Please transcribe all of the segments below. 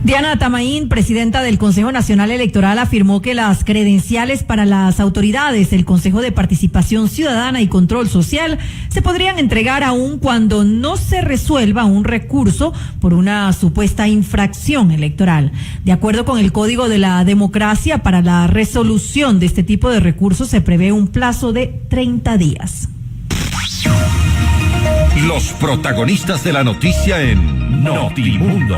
Diana Tamaín, presidenta del Consejo Nacional Electoral, afirmó que las credenciales para las autoridades del Consejo de Participación Ciudadana y Control Social se podrían entregar aún cuando no se resuelva un recurso por una supuesta infracción electoral. De acuerdo con el Código de la Democracia, para la resolución de este tipo de recursos se prevé un plazo de 30 días. Los protagonistas de la noticia en Notimundo.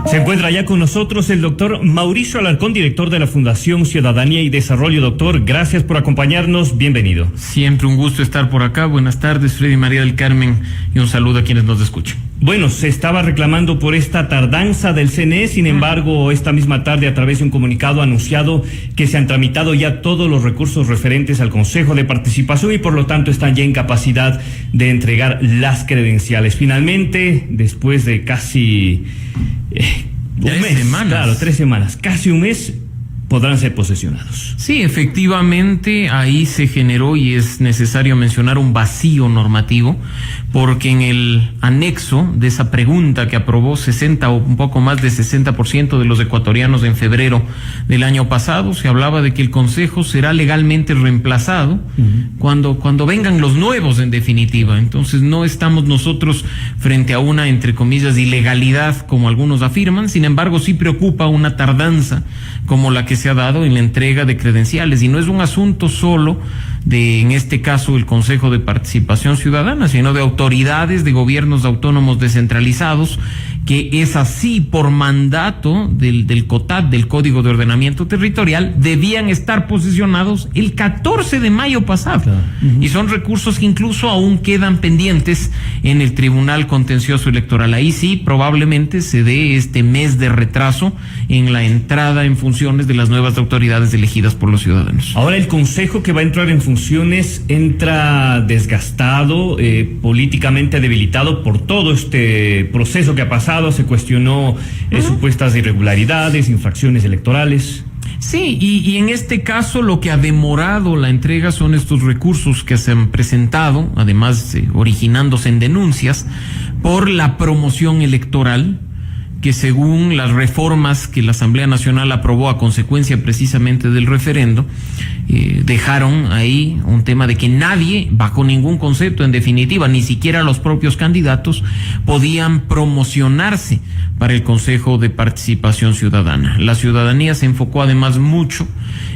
Se encuentra ya con nosotros el doctor Mauricio Alarcón, director de la Fundación Ciudadanía y Desarrollo. Doctor, gracias por acompañarnos. Bienvenido. Siempre un gusto estar por acá. Buenas tardes, Freddy María del Carmen, y un saludo a quienes nos escuchan. Bueno, se estaba reclamando por esta tardanza del CNE, sin embargo, esta misma tarde, a través de un comunicado, ha anunciado que se han tramitado ya todos los recursos referentes al Consejo de Participación y por lo tanto están ya en capacidad de entregar las credenciales. Finalmente, después de casi un mes, claro, 3 semanas, casi un mes, podrán ser posesionados. Sí, efectivamente, ahí se generó, y es necesario mencionar, un vacío normativo, porque en el anexo de esa pregunta que aprobó 60 o un poco más de 60% de los ecuatorianos en febrero del año pasado, se hablaba de que el Consejo será legalmente reemplazado cuando vengan los nuevos, en definitiva. Entonces no estamos nosotros frente a una, entre comillas, ilegalidad, como algunos afirman. Sin embargo, sí preocupa una tardanza como la que se ha dado en la entrega de credenciales, y no es un asunto solo de, en este caso, el Consejo de Participación Ciudadana, sino de autoridades de gobiernos autónomos descentralizados, que es así por mandato del COTAD, del Código de Ordenamiento Territorial, debían estar posesionados el 14 de mayo pasado. Y son recursos que incluso aún quedan pendientes en el Tribunal Contencioso Electoral. Ahí sí, probablemente se dé este mes de retraso en la entrada en funciones de las nuevas autoridades elegidas por los ciudadanos. Ahora el Consejo que va a entrar en funciones entra desgastado, políticamente debilitado por todo este proceso que ha pasado. Se cuestionó supuestas irregularidades, infracciones electorales. Sí, y en este caso lo que ha demorado la entrega son estos recursos que se han presentado, además originándose en denuncias por la promoción electoral, que según las reformas que la Asamblea Nacional aprobó a consecuencia precisamente del referendo, dejaron ahí un tema de que nadie, bajo ningún concepto, en definitiva, ni siquiera los propios candidatos, podían promocionarse para el Consejo de Participación Ciudadana. La ciudadanía se enfocó además mucho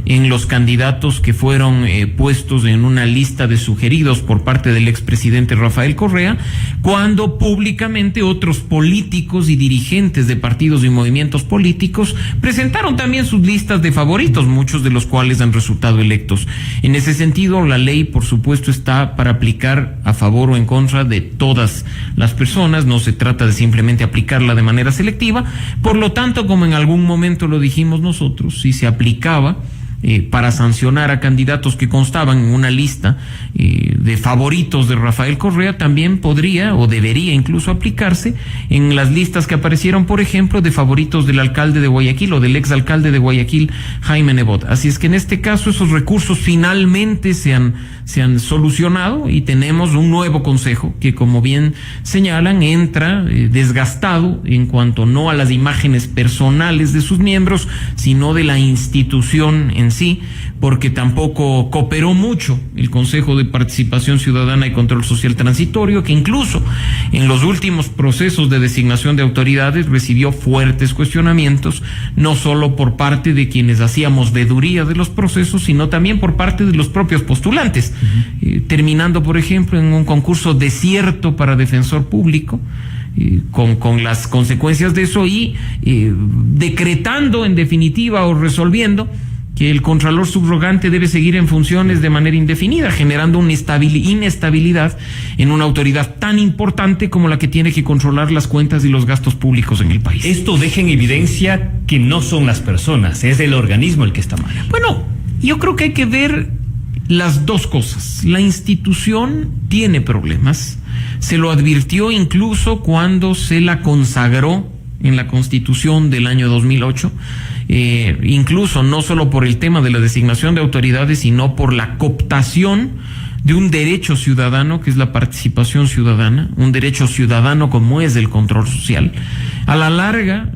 en los candidatos que fueron puestos en una lista de sugeridos por parte del expresidente Rafael Correa, cuando públicamente otros políticos y dirigentes de partidos y movimientos políticos presentaron también sus listas de favoritos, muchos de los cuales han resultado electos. En ese sentido, la ley, por supuesto, está para aplicar a favor o en contra de todas las personas. No se trata de simplemente aplicarla de manera selectiva. Por lo tanto, como en algún momento lo dijimos nosotros, si se aplicaba para sancionar a candidatos que constaban en una lista de favoritos de Rafael Correa, también podría o debería incluso aplicarse en las listas que aparecieron, por ejemplo, de favoritos del alcalde de Guayaquil o del exalcalde de Guayaquil, Jaime Nebot. Así es que en este caso esos recursos finalmente se han solucionado y tenemos un nuevo consejo que, como bien señalan, entra desgastado en cuanto no a las imágenes personales de sus miembros, sino de la institución en sí, porque tampoco cooperó mucho el Consejo de Participación Ciudadana y Control Social Transitorio, que incluso en los últimos procesos de designación de autoridades recibió fuertes cuestionamientos, no solo por parte de quienes hacíamos veeduría de los procesos, sino también por parte de los propios postulantes, terminando, por ejemplo, en un concurso desierto para defensor público, con las consecuencias de eso, y decretando en definitiva o resolviendo que el contralor subrogante debe seguir en funciones de manera indefinida, generando una inestabilidad en una autoridad tan importante como la que tiene que controlar las cuentas y los gastos públicos en el país. Esto deja en evidencia que no son las personas, es el organismo el que está mal. Bueno, yo creo que hay que ver las dos cosas. La institución tiene problemas, se lo advirtió incluso cuando se la consagró en la Constitución del año 2008, incluso no solo por el tema de la designación de autoridades, sino por la cooptación de un derecho ciudadano que es la participación ciudadana, un derecho ciudadano como es el control social. A la larga,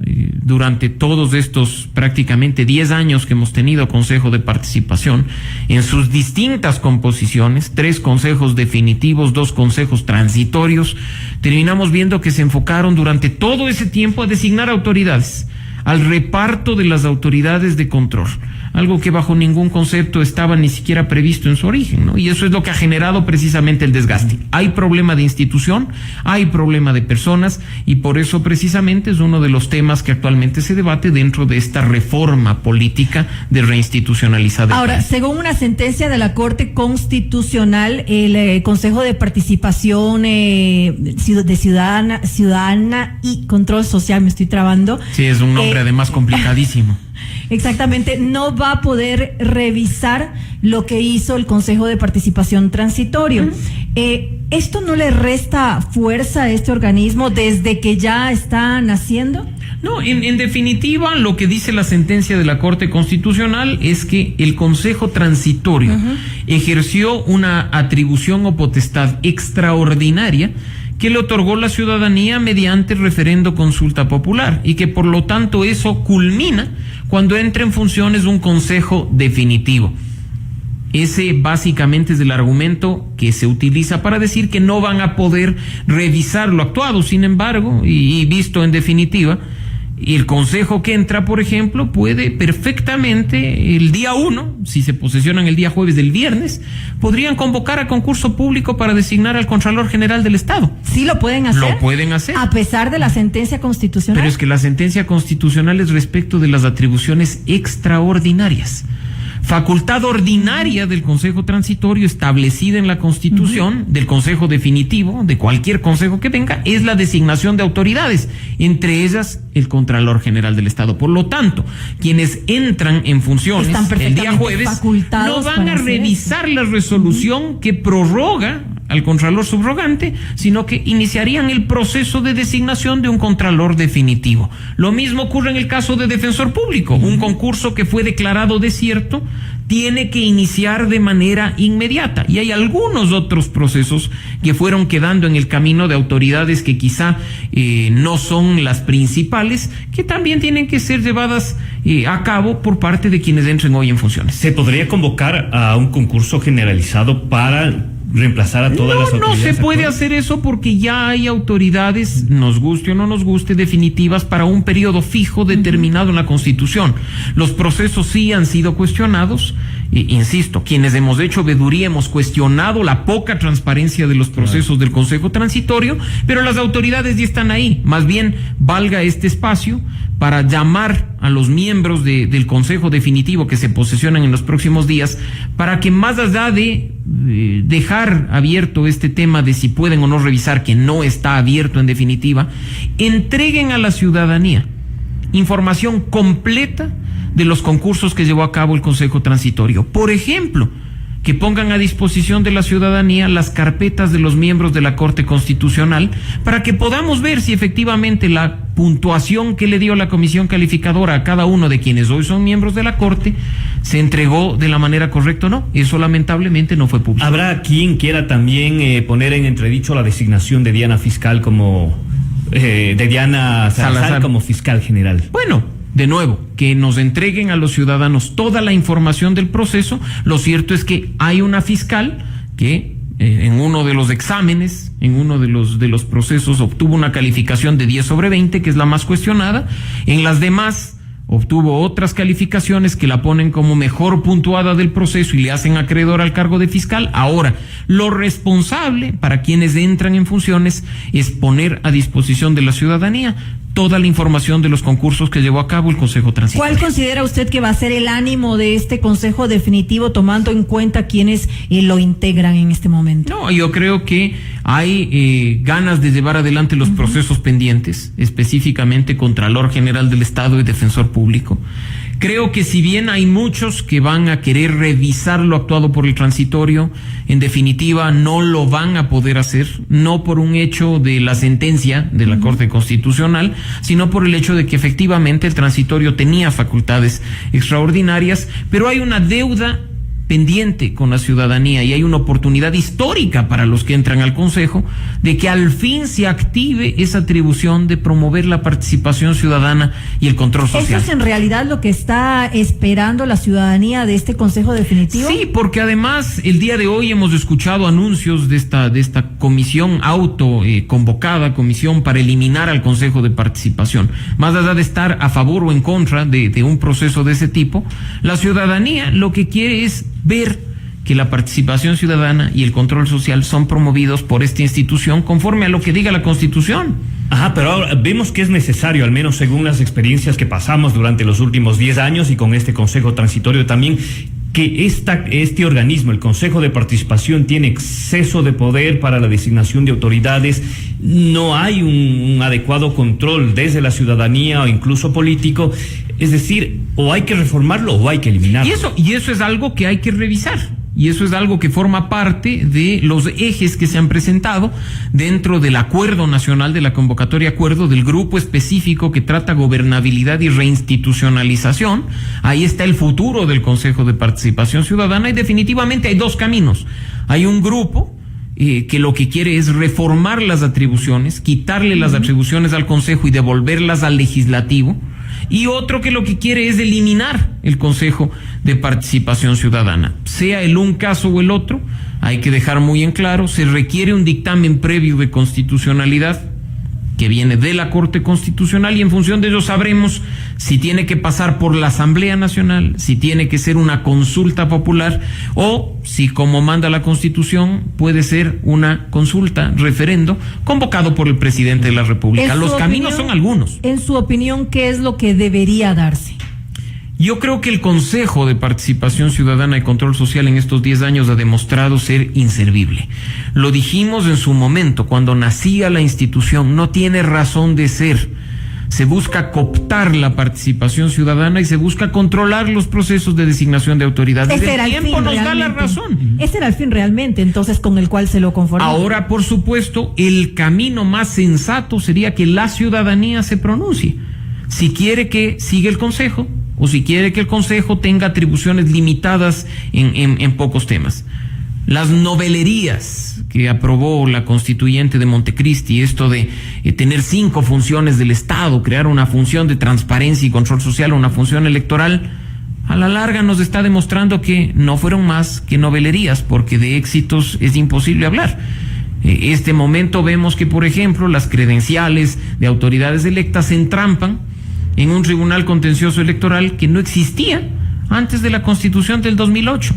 durante todos estos prácticamente 10 años que hemos tenido Consejo de Participación, en sus distintas composiciones, 3 consejos definitivos, 2 consejos transitorios, terminamos viendo que se enfocaron durante todo ese tiempo a designar autoridades, al reparto de las autoridades de control, algo que bajo ningún concepto estaba ni siquiera previsto en su origen, ¿no? Y eso es lo que ha generado precisamente el desgaste. Hay problema de institución, hay problema de personas, y por eso precisamente es uno de los temas que actualmente se debate dentro de esta reforma política de reinstitucionalizar. Ahora, según una sentencia de la Corte Constitucional, el Consejo de Participación de Ciudadana y Control Social, me estoy trabando. Sí, es un nombre además complicadísimo. Exactamente, no va a poder revisar lo que hizo el Consejo de Participación Transitorio. ¿Esto no le resta fuerza a este organismo desde que ya está naciendo? No, en definitiva, lo que dice la sentencia de la Corte Constitucional es que el Consejo Transitorio ejerció una atribución o potestad extraordinaria que le otorgó la ciudadanía mediante referendo consulta popular, y que por lo tanto eso culmina cuando entra en funciones un consejo definitivo. Ese básicamente es el argumento que se utiliza para decir que no van a poder revisar lo actuado. Sin embargo, y visto en definitiva, el consejo que entra, por ejemplo, puede perfectamente el día 1, si se posesionan el día jueves del viernes, podrían convocar a concurso público para designar al Contralor General del Estado. ¿Sí lo pueden hacer? Lo pueden hacer. A pesar de la sentencia constitucional. Pero es que la sentencia constitucional es respecto de las atribuciones extraordinarias. Facultad ordinaria del Consejo Transitorio establecida en la Constitución, del Consejo Definitivo, de cualquier consejo que venga, es la designación de autoridades, entre ellas el Contralor General del Estado. Por lo tanto, quienes entran en funciones el día jueves no van a revisar la resolución que prorroga al Contralor subrogante, sino que iniciarían el proceso de designación de un Contralor definitivo. Lo mismo ocurre en el caso de Defensor Público. Un concurso que fue declarado desierto tiene que iniciar de manera inmediata. Y hay algunos otros procesos que fueron quedando en el camino de autoridades que quizá no son las principales, que también tienen que ser llevadas a cabo por parte de quienes entren hoy en funciones. ¿Se podría convocar a un concurso generalizado para reemplazar a todas las autoridades? No se puede hacer eso porque ya hay autoridades, nos guste o no nos guste, definitivas para un periodo fijo determinado en la Constitución. Los procesos sí han sido cuestionados. Insisto, quienes hemos hecho veeduría hemos cuestionado la poca transparencia de los procesos del Consejo Transitorio, pero las autoridades ya están ahí. Más bien, valga este espacio para llamar a los miembros del Consejo Definitivo que se posesionan en los próximos días, para que más allá de dejar abierto este tema de si pueden o no revisar, que no está abierto en definitiva, entreguen a la ciudadanía información completa de los concursos que llevó a cabo el Consejo Transitorio. Por ejemplo, que pongan a disposición de la ciudadanía las carpetas de los miembros de la Corte Constitucional para que podamos ver si efectivamente la puntuación que le dio la comisión calificadora a cada uno de quienes hoy son miembros de la Corte se entregó de la manera correcta o no. Eso lamentablemente no fue publicado. ¿Habrá quien quiera también poner en entredicho la designación de Diana Fiscal de Diana Salazar como fiscal general? Bueno, de nuevo, que nos entreguen a los ciudadanos toda la información del proceso. Lo cierto es que hay una fiscal que en uno de los exámenes, en uno de los procesos obtuvo una calificación de 10/20, que es la más cuestionada. En las demás obtuvo otras calificaciones que la ponen como mejor puntuada del proceso y le hacen acreedor al cargo de fiscal. Ahora, lo responsable para quienes entran en funciones es poner a disposición de la ciudadanía toda la información de los concursos que llevó a cabo el Consejo Transitorio. ¿Cuál considera usted que va a ser el ánimo de este Consejo Definitivo, tomando en cuenta quienes lo integran en este momento? No, yo creo que hay ganas de llevar adelante los procesos pendientes, específicamente Contralor General del Estado y Defensor Público. Creo que si bien hay muchos que van a querer revisar lo actuado por el transitorio, en definitiva no lo van a poder hacer, no por un hecho de la sentencia de la Corte Constitucional, sino por el hecho de que efectivamente el transitorio tenía facultades extraordinarias, pero hay una deuda pendiente con la ciudadanía y hay una oportunidad histórica para los que entran al Consejo de que al fin se active esa atribución de promover la participación ciudadana y el control social. ¿Eso es en realidad lo que está esperando la ciudadanía de este Consejo definitivo? Sí, porque además el día de hoy hemos escuchado anuncios de esta comisión convocada, comisión para eliminar al Consejo de Participación. Más allá de estar a favor o en contra de un proceso de ese tipo, la ciudadanía lo que quiere es ver que la participación ciudadana y el control social son promovidos por esta institución conforme a lo que diga la Constitución. Ajá, pero ahora vemos que es necesario, al menos según las experiencias que pasamos durante los últimos 10 años y con este Consejo Transitorio también, que este organismo, el Consejo de Participación, tiene exceso de poder para la designación de autoridades. No hay un adecuado control desde la ciudadanía o incluso político. Es decir, o hay que reformarlo o hay que eliminarlo. Y eso es algo que hay que revisar. Y eso es algo que forma parte de los ejes que se han presentado dentro del Acuerdo Nacional, de la convocatoria acuerdo del grupo específico que trata gobernabilidad y reinstitucionalización. Ahí está el futuro del Consejo de Participación Ciudadana y definitivamente hay dos caminos. Hay un grupo que lo que quiere es reformar las atribuciones, quitarle las atribuciones al Consejo y devolverlas al legislativo. Y otro que lo que quiere es eliminar el Consejo de Participación Ciudadana. Sea el un caso o el otro, hay que dejar muy en claro, se requiere un dictamen previo de constitucionalidad que viene de la Corte Constitucional y en función de ello sabremos si tiene que pasar por la Asamblea Nacional, si tiene que ser una consulta popular o si, como manda la Constitución, puede ser una consulta, referendo, convocado por el presidente de la República. Los caminos son algunos. En su opinión, ¿qué es lo que debería darse? Yo creo que el Consejo de Participación Ciudadana y Control Social en estos 10 años ha demostrado ser inservible. Lo dijimos en su momento, cuando nacía la institución, no tiene razón de ser. Se busca cooptar la participación ciudadana y se busca controlar los procesos de designación de autoridades. El tiempo nos da la razón. Ese era el fin realmente, entonces, con el cual se lo conformó. Ahora, por supuesto, el camino más sensato sería que la ciudadanía se pronuncie. Si quiere que siga el Consejo, o si quiere que el Consejo tenga atribuciones limitadas en pocos temas. Las novelerías que aprobó la constituyente de Montecristi, esto de tener 5 funciones del Estado, crear una función de transparencia y control social, una función electoral, a la larga nos está demostrando que no fueron más que novelerías, porque de éxitos es imposible hablar. Este momento vemos que, por ejemplo, las credenciales de autoridades electas se entrampan en un tribunal contencioso electoral que no existía antes de la Constitución del 2008,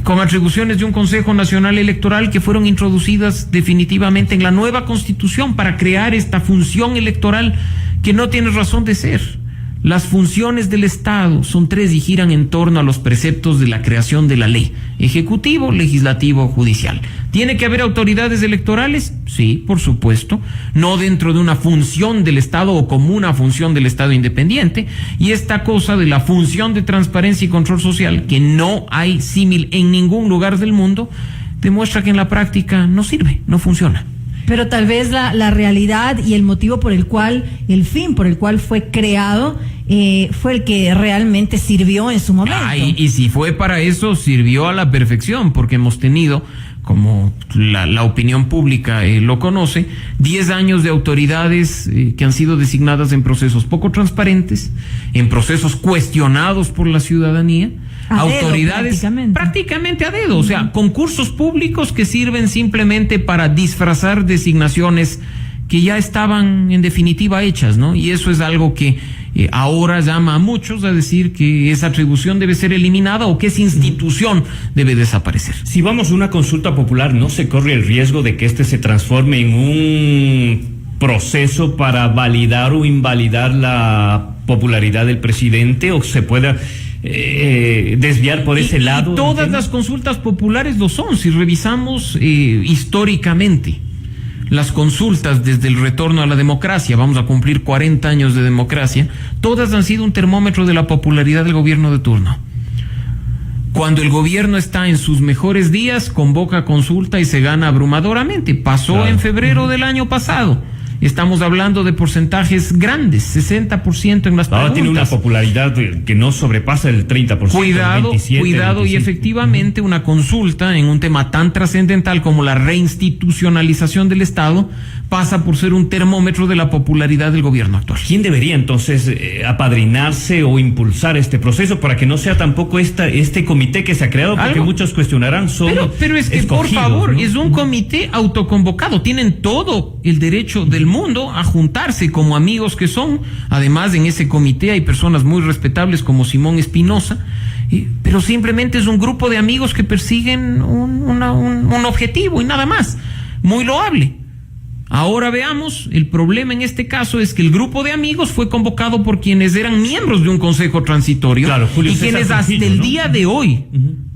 con atribuciones de un Consejo Nacional Electoral que fueron introducidas definitivamente en la nueva Constitución para crear esta función electoral que no tiene razón de ser. Las funciones del Estado son 3 y giran en torno a los preceptos de la creación de la ley: ejecutivo, legislativo, judicial. ¿Tiene que haber autoridades electorales? Sí, por supuesto, no dentro de una función del Estado o como una función del Estado independiente. Y esta cosa de la función de transparencia y control social, que no hay símil en ningún lugar del mundo, demuestra que en la práctica no sirve, no funciona. Pero tal vez la realidad y el motivo por el cual, el fin por el cual fue creado, fue el que realmente sirvió en su momento. Y si fue para eso, sirvió a la perfección, porque hemos tenido, como la opinión pública lo conoce, 10 años de autoridades que han sido designadas en procesos poco transparentes, en procesos cuestionados por la ciudadanía. A autoridades dedo, prácticamente a dedo, o sea, concursos públicos que sirven simplemente para disfrazar designaciones que ya estaban en definitiva hechas, ¿no? Y eso es algo que ahora llama a muchos a decir que esa atribución debe ser eliminada o que esa institución debe desaparecer. Si vamos a una consulta popular, ¿no se corre el riesgo de que este se transforme en un proceso para validar o invalidar la popularidad del presidente, o se pueda desviar por ese lado? Todas las consultas populares lo son. Si revisamos históricamente las consultas desde el retorno a la democracia, vamos a cumplir 40 años de democracia, todas han sido un termómetro de la popularidad del gobierno de turno. Cuando el gobierno está en sus mejores días, convoca consulta y se gana abrumadoramente. Pasó en febrero del año pasado. estamos hablando de porcentajes grandes, 60% en las preguntas. Ahora tiene una popularidad que no sobrepasa el 30%. Cuidado, 27, cuidado, 25. Y efectivamente una consulta en un tema tan trascendental como la reinstitucionalización del Estado pasa por ser un termómetro de la popularidad del gobierno actual. ¿Quién debería entonces apadrinarse o impulsar este proceso para que no sea tampoco este comité que se ha creado? Porque muchos cuestionarán pero es que, por favor, ¿no? Es un comité autoconvocado. Tienen todo el derecho del mundo a juntarse como amigos que son. Además, en ese comité hay personas muy respetables como Simón Espinosa, pero simplemente es un grupo de amigos que persiguen un objetivo y nada más. Muy loable. Ahora veamos, el problema en este caso es que el grupo de amigos fue convocado por quienes eran miembros de un consejo transitorio, y quienes hasta el día de hoy,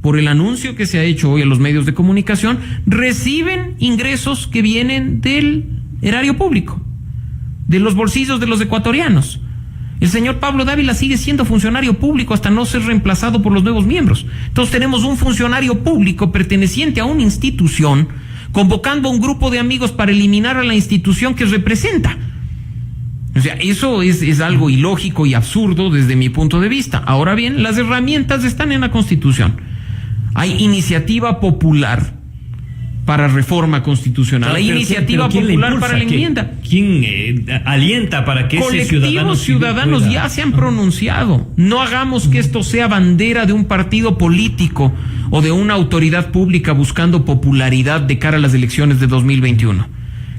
por el anuncio que se ha hecho hoy a los medios de comunicación, reciben ingresos que vienen del erario público, de los bolsillos de los ecuatorianos. El señor Pablo Dávila sigue siendo funcionario público hasta no ser reemplazado por los nuevos miembros. Entonces tenemos un funcionario público perteneciente a una institución convocando a un grupo de amigos para eliminar a la institución que representa. O sea, eso es algo ilógico y absurdo desde mi punto de vista. Ahora bien, las herramientas están en la Constitución. Hay iniciativa popular para reforma constitucional. Claro, hay iniciativa popular para la enmienda. ¿Quién alienta para que colectivos ciudadanos ya se han pronunciado? No hagamos que esto sea bandera de un partido político o de una autoridad pública buscando popularidad de cara a las elecciones de 2021.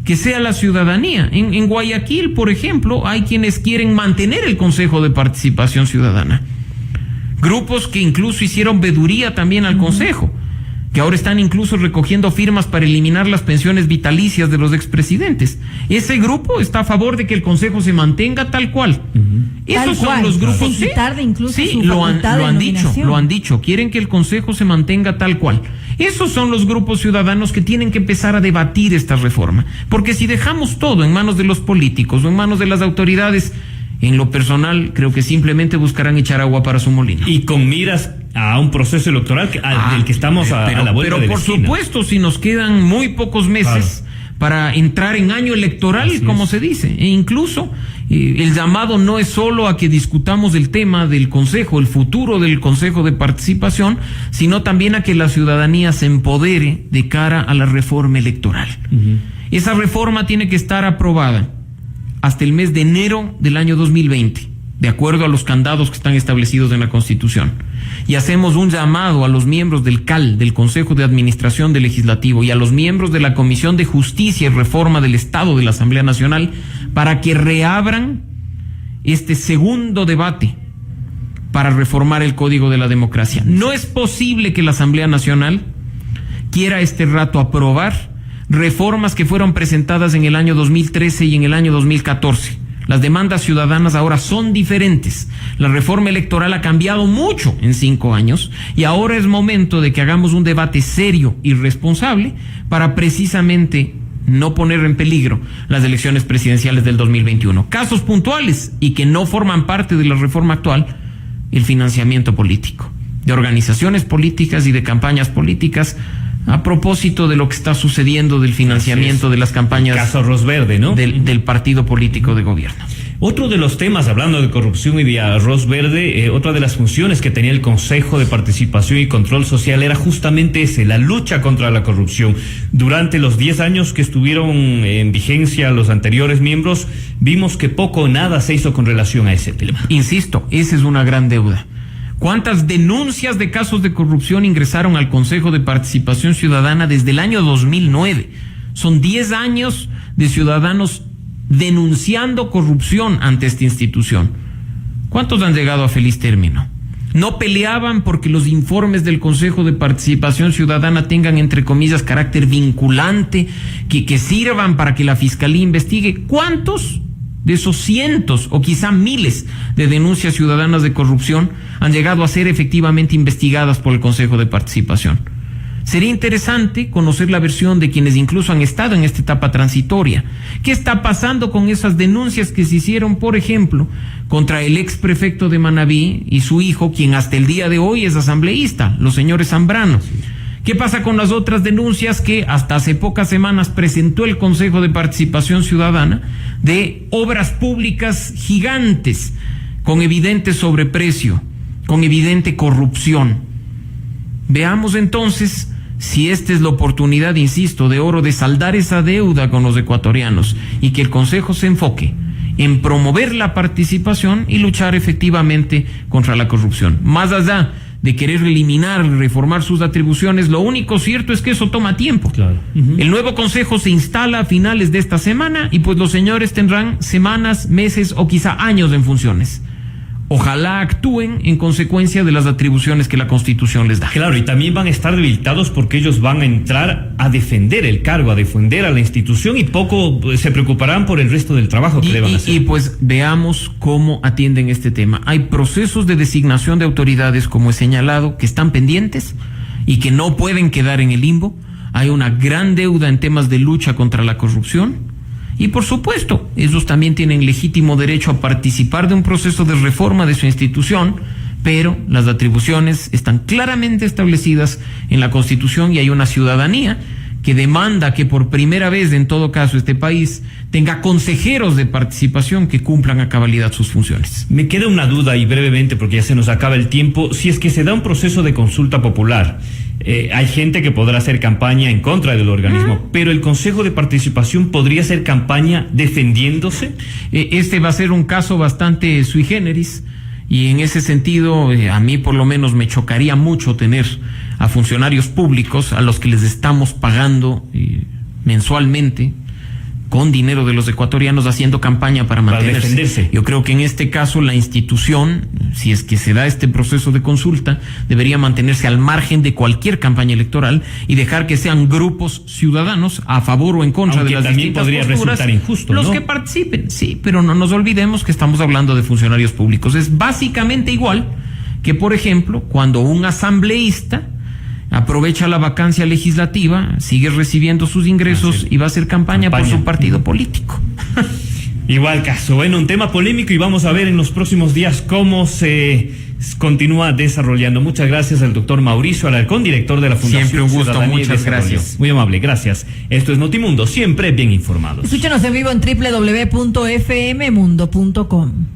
Que sea la ciudadanía. En Guayaquil, por ejemplo, hay quienes quieren mantener el Consejo de Participación Ciudadana. Grupos que incluso hicieron veduría también al Consejo, que ahora están incluso recogiendo firmas para eliminar las pensiones vitalicias de los expresidentes. Ese grupo está a favor de que el Consejo se mantenga tal cual. Esos son los grupos. Sin quitar de incluso sí, su lo han dicho. Quieren que el Consejo se mantenga tal cual. Esos son los grupos ciudadanos que tienen que empezar a debatir esta reforma. Porque si dejamos todo en manos de los políticos o en manos de las autoridades, en lo personal, creo que simplemente buscarán echar agua para su molino. Y con miras a un proceso electoral del que estamos a la vuelta de la esquina. Pero por supuesto, si nos quedan muy pocos meses para entrar en año electoral, como se dice. E incluso el llamado no es solo a que discutamos el tema del Consejo, el futuro del Consejo de Participación, sino también a que la ciudadanía se empodere de cara a la reforma electoral. Esa reforma tiene que estar aprobada hasta el mes de enero del año 2020, de acuerdo a los candados que están establecidos en la Constitución. Y hacemos un llamado a los miembros del CAL, del Consejo de Administración del Legislativo, y a los miembros de la Comisión de Justicia y Reforma del Estado de la Asamblea Nacional para que reabran este segundo debate para reformar el Código de la Democracia. No es posible que la Asamblea Nacional quiera este rato aprobar reformas que fueron presentadas en el año 2013 y en el año 2014. Las demandas ciudadanas ahora son diferentes. La reforma electoral ha cambiado mucho en 5 años y ahora es momento de que hagamos un debate serio y responsable para precisamente no poner en peligro las elecciones presidenciales del 2021. Casos puntuales y que no forman parte de la reforma actual: el financiamiento político de organizaciones políticas y de campañas políticas, a propósito de lo que está sucediendo del financiamiento de las campañas. Caso Arroz Verde, ¿no? Del partido político de gobierno. Otro de los temas, hablando de corrupción y de Arroz Verde, otra de las funciones que tenía el Consejo de Participación y Control Social era justamente la lucha contra la corrupción. Durante los 10 años que estuvieron en vigencia los anteriores miembros, vimos que poco o nada se hizo con relación a ese tema. Insisto, esa es una gran deuda. ¿Cuántas denuncias de casos de corrupción ingresaron al Consejo de Participación Ciudadana desde el año 2009? Son 10 años de ciudadanos denunciando corrupción ante esta institución. ¿Cuántos han llegado a feliz término? No peleaban porque los informes del Consejo de Participación Ciudadana tengan, entre comillas, carácter vinculante, que sirvan para que la Fiscalía investigue. ¿Cuántos de esos cientos o quizá miles de denuncias ciudadanas de corrupción han llegado a ser efectivamente investigadas por el Consejo de Participación? Sería interesante conocer la versión de quienes incluso han estado en esta etapa transitoria. ¿Qué está pasando con esas denuncias que se hicieron, por ejemplo, contra el ex prefecto de Manabí y su hijo, quien hasta el día de hoy es asambleísta, los señores Zambrano? ¿Qué pasa con las otras denuncias que hasta hace pocas semanas presentó el Consejo de Participación Ciudadana de obras públicas gigantes con evidente sobreprecio, con evidente corrupción? Veamos entonces si esta es la oportunidad, insisto, de oro de saldar esa deuda con los ecuatorianos y que el Consejo se enfoque en promover la participación y luchar efectivamente contra la corrupción. Más allá de querer eliminar, reformar sus atribuciones, lo único cierto es que eso toma tiempo. Claro. El nuevo Consejo se instala a finales de esta semana y pues los señores tendrán semanas, meses o quizá años en funciones. Ojalá actúen en consecuencia de las atribuciones que la Constitución les da. Claro, y también van a estar debilitados porque ellos van a entrar a defender el cargo, a defender a la institución y poco se preocuparán por el resto del trabajo que deban hacer. Y pues veamos cómo atienden este tema. Hay procesos de designación de autoridades, como he señalado, que están pendientes y que no pueden quedar en el limbo. Hay una gran deuda en temas de lucha contra la corrupción. Y por supuesto, ellos también tienen legítimo derecho a participar de un proceso de reforma de su institución, pero las atribuciones están claramente establecidas en la Constitución y hay una ciudadanía que demanda que por primera vez en todo caso este país tenga consejeros de participación que cumplan a cabalidad sus funciones. Me queda una duda y brevemente porque ya se nos acaba el tiempo. Si es que se da un proceso de consulta popular, hay gente que podrá hacer campaña en contra del organismo, pero el Consejo de Participación podría hacer campaña defendiéndose. Este va a ser un caso bastante sui generis y en ese sentido a mí por lo menos me chocaría mucho tener a funcionarios públicos a los que les estamos pagando mensualmente con dinero de los ecuatorianos haciendo campaña para mantenerse. Defenderse. Yo creo que en este caso la institución, si es que se da este proceso de consulta, debería mantenerse al margen de cualquier campaña electoral y dejar que sean grupos ciudadanos a favor o en contra Aunque de las también distintas podría posturas, resultar injusto, los ¿no? que participen. Sí, pero no nos olvidemos que estamos hablando de funcionarios públicos. Es básicamente igual que, por ejemplo, cuando un asambleísta aprovecha la vacancia legislativa, sigue recibiendo sus ingresos y va a hacer campaña por su partido político. Igual caso. Bueno, un tema polémico y vamos a ver en los próximos días cómo se continúa desarrollando. Muchas gracias al doctor Mauricio Alarcón, director de la Fundación Siempre un gusto, Ciudadanía y muchas Desarrollo. gracias. Muy amable, gracias. Esto es Notimundo, siempre bien informados. Escúchanos en vivo en www.fmmundo.com.